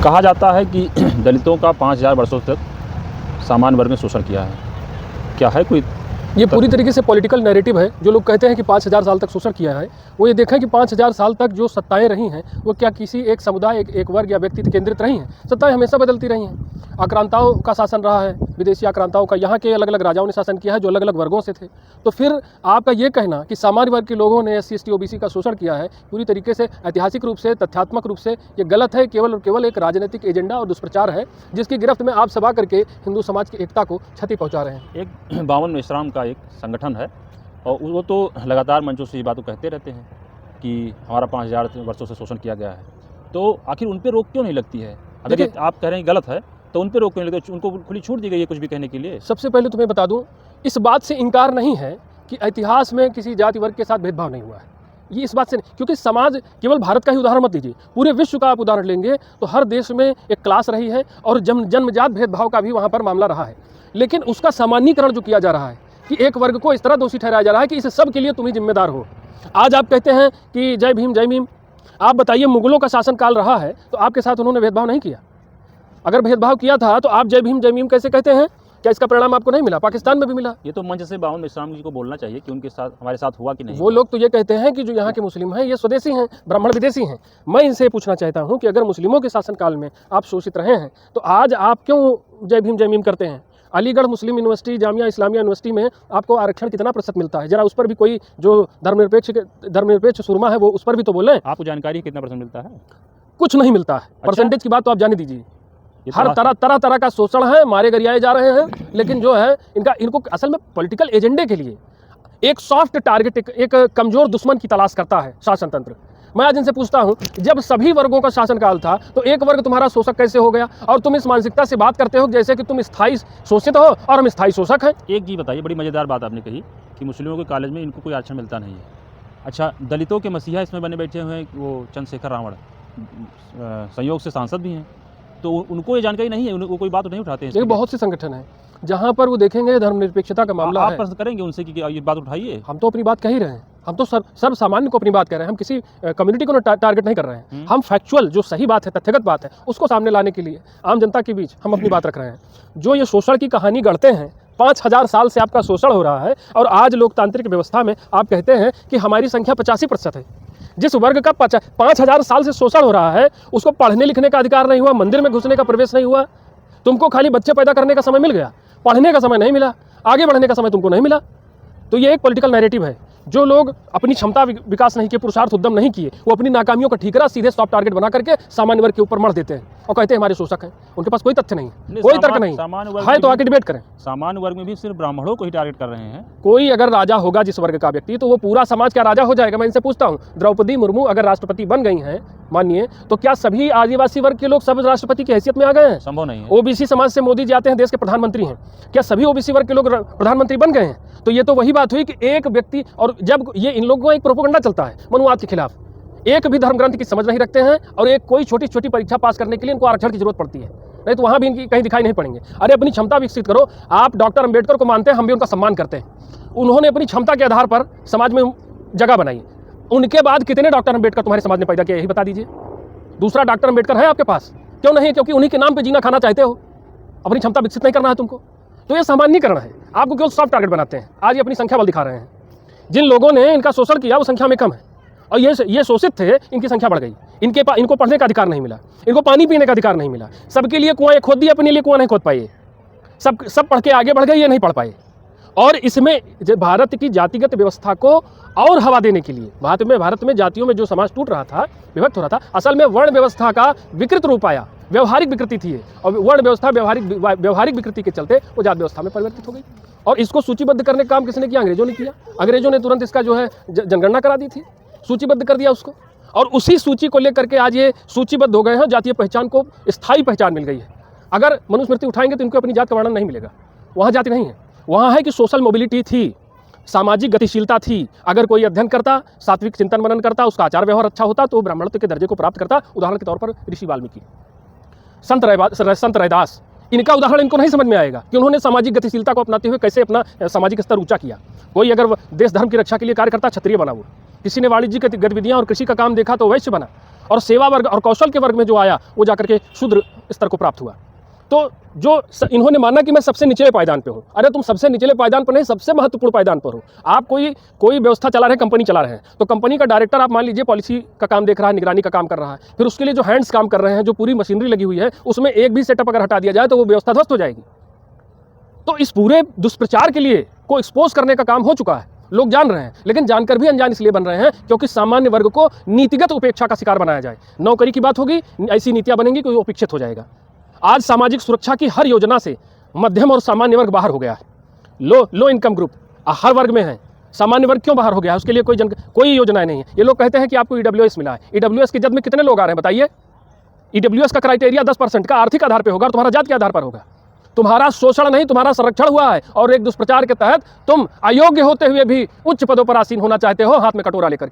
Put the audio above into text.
कहा जाता है कि दलितों का 5000 वर्षों तक सामान्य वर्ग ने शोषण किया है। क्या है कोई? ये पूरी तरीके से पॉलिटिकल नैरेटिव है। जो लोग कहते हैं कि 5000 साल तक शोषण किया है, वो ये देखें कि 5000 साल तक जो सत्ताएं रही हैं वो क्या किसी एक समुदाय, एक वर्ग या व्यक्ति केंद्रित रही हैं? सत्ताएं हमेशा बदलती रही हैं। आक्रांताओं का शासन रहा है, विदेशी आक्रांताओं का। यहाँ के अलग अलग राजाओं ने शासन किया है जो अलग अलग वर्गों से थे। तो फिर आपका ये कहना कि सामान्य वर्ग के लोगों ने SC ST OBC का शोषण किया है, पूरी तरीके से ऐतिहासिक रूप से, तथ्यात्मक रूप से ये गलत है। केवल और केवल एक राजनीतिक एजेंडा और दुष्प्रचार है, जिसकी गिरफ्त में आप सब करके हिंदू समाज की एकता को क्षति पहुँचा रहे हैं। एक बावन विश्राम का एक संगठन है और वो तो लगातार मंचों से ये बात कहते रहते हैं कि हमारा 5000 वर्षों से शोषण किया गया है। तो आखिर उन पर रोक क्यों नहीं लगती है? अगर ये आप कह रहे हैं गलत है तो उन पर रोक क्यों नहीं लगती? उनको खुली छूट दी गई है कुछ भी कहने के लिए। सबसे पहले तुम्हें बता दूं, इस बात से इनकार नहीं है कि इतिहास में किसी जाति वर्ग के साथ भेदभाव नहीं हुआ है। ये इस बात से नहीं, क्योंकि समाज, केवल भारत का ही उदाहरण मत लीजिए, पूरे विश्व का आप उदाहरण लेंगे तो हर देश में एक क्लास रही है और जन्मजात भेदभाव का भी वहाँ पर मामला रहा है। लेकिन उसका सामान्यीकरण जो किया जा रहा है कि एक वर्ग को इस तरह दोषी ठहराया जा रहा है कि इस सब के लिए तुम ही जिम्मेदार हो। आज आप कहते हैं कि जय भीम जय भीम। आप बताइए, मुगलों का शासनकाल रहा है तो आपके साथ उन्होंने भेदभाव नहीं किया? अगर भेदभाव किया था तो आप जय भीम कैसे कहते हैं? क्या इसका परिणाम आपको नहीं मिला? पाकिस्तान में भी मिला। ये तो मंच से बावन विश्राम जी को बोलना चाहिए कि उनके साथ, हमारे साथ हुआ कि नहीं। वो लोग तो ये कहते हैं कि जो यहाँ के मुस्लिम हैं ये स्वदेशी हैं, ब्राह्मण विदेशी हैं। मैं इनसे पूछना चाहता हूँ कि अगर मुस्लिमों के शासनकाल में आप शोषित रहे हैं तो आज आप क्यों जय भीम करते हैं? अलीगढ़ मुस्लिम यूनिवर्सिटी, जामिया इस्लामिया यूनिवर्सिटी में आपको आरक्षण कितना प्रतिशत मिलता है? जरा उस पर भी कोई जो धर्मनिरपेक्ष सुरमा है वो उस पर भी तो बोलें। आपको जानकारी कितना परसेंट मिलता है? कुछ नहीं मिलता है। परसेंटेज की बात तो आप जाने दीजिए। हर तरह का शोषण है, मारे गरियाए जा रहे हैं। लेकिन जो है इनको असल में पॉलिटिकल एजेंडे के लिए एक सॉफ्ट टारगेट, एक कमजोर दुश्मन की तलाश करता है शासन तंत्र। मैं आज इनसे पूछता हूं, जब सभी वर्गों का शासनकाल था तो एक वर्ग तुम्हारा शोषक कैसे हो गया? और तुम इस मानसिकता से बात करते हो जैसे कि तुम स्थायी शोषित हो और हम स्थायी शोषक हैं। एक जी बताइए, बड़ी मज़ेदार बात आपने कही कि मुस्लिमों के कॉलेज में इनको कोई आरक्षण मिलता नहीं है। अच्छा, दलितों के मसीहा इसमें बने बैठे हुए हैं, वो चंद्रशेखर रावण संयोग से सांसद भी हैं, तो उनको ये जानकारी नहीं है, उनको कोई बात नहीं उठाते हैं। ये बहुत से संगठन हैं जहाँ पर वो देखेंगे धर्मनिरपेक्षता का मामला है। आप प्रश्न करेंगे उनसे कि ये बात उठाइए। हम तो अपनी बात कह ही रहे हैं। हम तो सर्व सामान्य को अपनी बात कह रहे हैं। हम किसी कम्युनिटी को टारगेट नहीं कर रहे हैं। हम फैक्चुअल, जो सही बात है, तथ्यगत बात है, उसको सामने लाने के लिए आम जनता के बीच हम अपनी बात रख रहे हैं। जो ये शोषण की कहानी गढ़ते हैं, 5000 साल से आपका शोषण हो रहा है और आज लोकतांत्रिक व्यवस्था में आप कहते हैं कि हमारी संख्या 85% है। जिस वर्ग का 5000 साल से शोषण हो रहा है उसको पढ़ने लिखने का अधिकार नहीं हुआ, मंदिर में घुसने का प्रवेश नहीं हुआ। तुमको खाली बच्चे पैदा करने का समय मिल गया, पढ़ने का समय नहीं मिला, आगे बढ़ने का समय तुमको नहीं मिला। तो ये एक पॉलिटिकल नैरेटिव है। जो लोग अपनी क्षमता विकास नहीं किए, पुरुषार्थ उद्यम नहीं किए, वो अपनी नाकामियों का ठीकरा सीधे सॉफ्ट टारगेट बना करके सामान्य वर्ग के ऊपर मर देते हैं और कहते हैं हमारे शोषक हैं। उनके पास कोई तथ्य नहीं, कोई तर्क नहीं है। तो आके डिबेट करें। सामान्य वर्ग में भी सिर्फ ब्राह्मणों को ही टारगेट कर रहे हैं। कोई अगर राजा होगा जिस वर्ग का व्यक्ति, तो वो पूरा समाज का राजा हो जाएगा। मैं इनसे पूछता हूँ, द्रौपदी मुर्मू अगर राष्ट्रपति बन गई हैं मानिए, तो क्या सभी आदिवासी वर्ग के लोग सब राष्ट्रपति की हैसियत में आ गए हैं? संभव नहीं है। ओबीसी समाज से मोदी जी आते हैं, देश के प्रधानमंत्री हैं, क्या सभी ओबीसी वर्ग के लोग प्रधानमंत्री बन गए हैं? तो ये तो वही बात हुई कि एक व्यक्ति, और जब ये इन लोगों का एक प्रोपेगेंडा चलता है मनुवाद के खिलाफ, एक भी धर्म ग्रंथ की समझ नहीं रखते हैं और एक कोई छोटी छोटी परीक्षा पास करने के लिए इनको आरक्षण की जरूरत पड़ती है, नहीं तो वहाँ भी इनकी कहीं दिखाई नहीं पड़ेंगे। अरे अपनी क्षमता विकसित करो। आप डॉक्टर अंबेडकर को मानते हैं, हम भी उनका सम्मान करते हैं। उन्होंने अपनी क्षमता के आधार पर समाज में जगह बनाई। उनके बाद कितने डॉक्टर अंबेडकर तुम्हारे समाज ने पैदा किया, यही बता दीजिए। दूसरा डॉक्टर अंबेडकर है आपके पास? क्यों नहीं? क्योंकि उन्हीं के नाम पे जीना खाना चाहते हो, अपनी क्षमता विकसित नहीं करना है तुमको। तो ये सामान्यीकरण है, आपको केवल सॉफ्ट टारगेट बनाते हैं। आज ये अपनी संख्या बल दिखा रहे हैं। जिन लोगों ने इनका शोषण किया वो संख्या में कम है और ये शोषित थे, इनकी संख्या बढ़ गई। इनको पढ़ने का अधिकार नहीं मिला, इनको पानी पीने का अधिकार नहीं मिला। सबके लिए कुआं खोद दिया, अपने लिए कुआं नहीं खोद पाए। सब पढ़ के आगे बढ़ गए, ये नहीं पढ़ पाए। और इसमें भारत की जातिगत व्यवस्था को और हवा देने के लिए भारत में जातियों में जो समाज टूट रहा था, विभक्त हो रहा था, असल में वर्ण व्यवस्था का विकृत रूप आया। व्यवहारिक विकृति थी और वर्ण व्यवस्था व्यवहारिक विकृति के चलते वो जाति व्यवस्था में परिवर्तित हो गई। और इसको सूचीबद्ध करने का काम किसने किया? अंग्रेजों ने किया। अंग्रेजों ने तुरंत इसका जो है जनगणना करा दी थी, सूचीबद्ध कर दिया उसको, और उसी सूची को लेकर के आज ये सूचीबद्ध हो गए हैं। जातीय पहचान को स्थायी पहचान मिल गई है। अगर मनुस्मृति उठाएंगे तो इनको अपनी जात का वर्णन नहीं मिलेगा। वहाँ जाति नहीं है, वहाँ है कि सोशल मोबिलिटी थी, सामाजिक गतिशीलता थी। अगर कोई अध्ययन करता, सात्विक चिंतन मनन करता, उसका आचार व्यवहार अच्छा होता तो ब्राह्मणत्व के दर्जे को प्राप्त करता। उदाहरण के तौर पर ऋषि वाल्मीकि, संत रैदास, इनका उदाहरण इनको नहीं समझ में आएगा कि उन्होंने सामाजिक गतिशीलता को अपनाते हुए कैसे अपना सामाजिक स्तर ऊंचा किया। कोई अगर देश धर्म की रक्षा के लिए कार्य करता, क्षत्रिय बना वो। किसी ने वाणिज्यिक गतिविधियां और कृषि का काम देखा तो वैश्य बना। और सेवा वर्ग और कौशल के वर्ग में जो आया वो जाकर के शूद्र स्तर को प्राप्त हुआ। तो जो इन्होंने माना कि मैं सबसे निचले पायदान पे हूँ, अरे तुम सबसे निचले पायदान पर नहीं, सबसे महत्वपूर्ण पायदान पर हो। आप कोई व्यवस्था चला रहे हैं, कंपनी चला रहे हैं, तो कंपनी का डायरेक्टर आप मान लीजिए पॉलिसी का काम देख रहा है, निगरानी का काम कर रहा है, फिर उसके लिए जो हैंड्स काम कर रहे हैं, जो पूरी मशीनरी लगी हुई है, उसमें एक भी सेटअप अगर हटा दिया जाए तो वो व्यवस्था ध्वस्त हो जाएगी। तो इस पूरे दुष्प्रचार के लिए को एक्सपोज करने का काम हो चुका है, लोग जान रहे हैं, लेकिन जानकर भी अनजान इसलिए बन रहे हैं क्योंकि सामान्य वर्ग को नीतिगत उपेक्षा का शिकार बनाया जाए। नौकरी की बात होगी, ऐसी नीतियां बनेंगी कि वो उपेक्षित हो जाएगा। आज सामाजिक सुरक्षा की हर योजना से मध्यम और सामान्य वर्ग बाहर हो गया है। लो इनकम ग्रुप हर वर्ग में है, सामान्य वर्ग क्यों बाहर हो गया है? उसके लिए कोई योजनाएं नहीं है। ये लोग कहते हैं कि आपको ईडब्ल्यूएस मिला है, ईडब्ल्यूएस की जद में कितने लोग आ रहे हैं बताइए? ईडब्ल्यूएस का क्राइटेरिया 10% का आर्थिक आधार पर होगा और तुम्हारा जात के आधार पर होगा। तुम्हारा शोषण नहीं, तुम्हारा संरक्षण हुआ है और एक दुष्प्रचार के तहत तुम अयोग्य होते हुए भी उच्च पदों पर आसीन होना चाहते हो, हाथ में कटोरा लेकर।